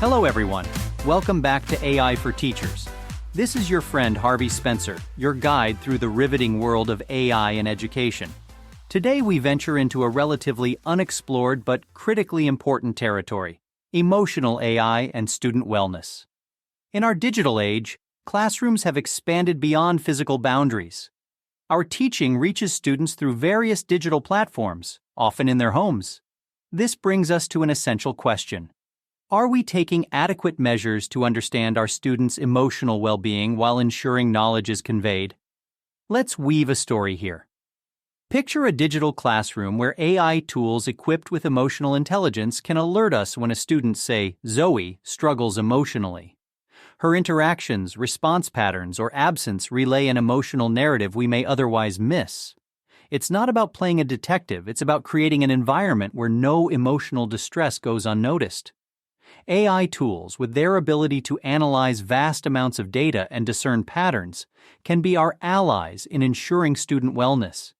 Hello everyone, welcome back to AI for Teachers. This is your friend Harvey Spencer, your guide through the riveting world of AI in education. Today we venture into a relatively unexplored but critically important territory: emotional AI and student wellness. In our digital age, classrooms have expanded beyond physical boundaries. Our teaching reaches students through various digital platforms, often in their homes. This brings us to an essential question. Are we taking adequate measures to understand our students' emotional well-being while ensuring knowledge is conveyed? Let's weave a story here. Picture a digital classroom where AI tools equipped with emotional intelligence can alert us when a student, say, Zoe, struggles emotionally. Her interactions, response patterns, or absence relay an emotional narrative we may otherwise miss. It's not about playing a detective, it's about creating an environment where no emotional distress goes unnoticed. AI tools, with their ability to analyze vast amounts of data and discern patterns, can be our allies in ensuring student wellness.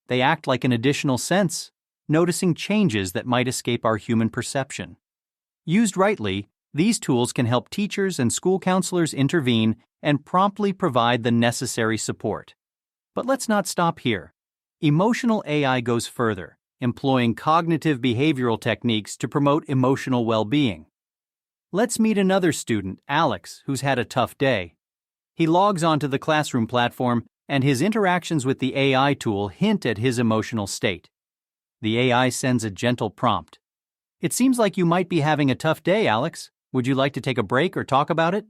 They act like an additional sense, noticing changes that might escape our human perception. Used rightly, these tools can help teachers and school counselors intervene and promptly provide the necessary support. But let's not stop here. Emotional AI goes further, employing cognitive behavioral techniques to promote emotional well-being. Let's meet another student, Alex, who's had a tough day. He logs onto the classroom platform, and his interactions with the AI tool hint at his emotional state. The AI sends a gentle prompt. "It seems like you might be having a tough day, Alex. Would you like to take a break or talk about it?"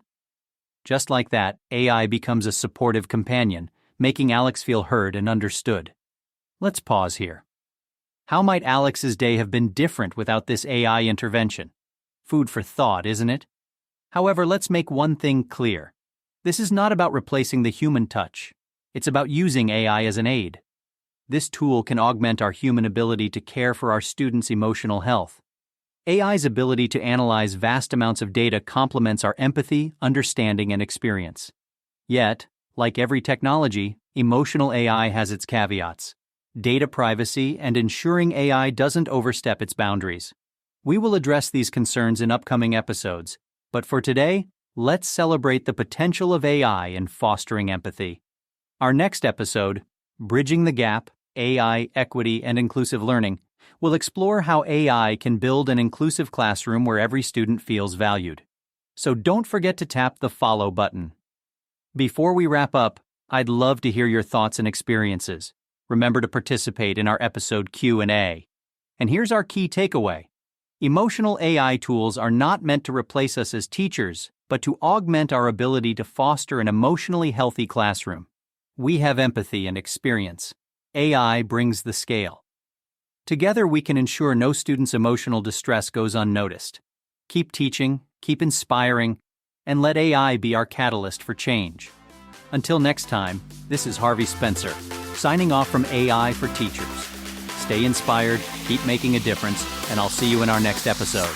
Just like that, AI becomes a supportive companion, making Alex feel heard and understood. Let's pause here. How might Alex's day have been different without this AI intervention? Food for thought, isn't it? However, let's make one thing clear. This is not about replacing the human touch. It's about using AI as an aid. This tool can augment our human ability to care for our students' emotional health. AI's ability to analyze vast amounts of data complements our empathy, understanding, and experience. Yet, like every technology, emotional AI has its caveats: data privacy and ensuring AI doesn't overstep its boundaries. We will address these concerns in upcoming episodes, but for today, let's celebrate the potential of AI in fostering empathy. Our next episode, Bridging the Gap, AI, Equity, and Inclusive Learning, will explore how AI can build an inclusive classroom where every student feels valued. So don't forget to tap the follow button. Before we wrap up, I'd love to hear your thoughts and experiences. Remember to participate in our episode Q&A. And here's our key takeaway. Emotional AI tools are not meant to replace us as teachers, but to augment our ability to foster an emotionally healthy classroom. We have empathy and experience. AI brings the scale. Together we can ensure no student's emotional distress goes unnoticed. Keep teaching, keep inspiring, and let AI be our catalyst for change. Until next time, this is Harvey Spencer, signing off from AI for Teachers. Stay inspired, keep making a difference, and I'll see you in our next episode.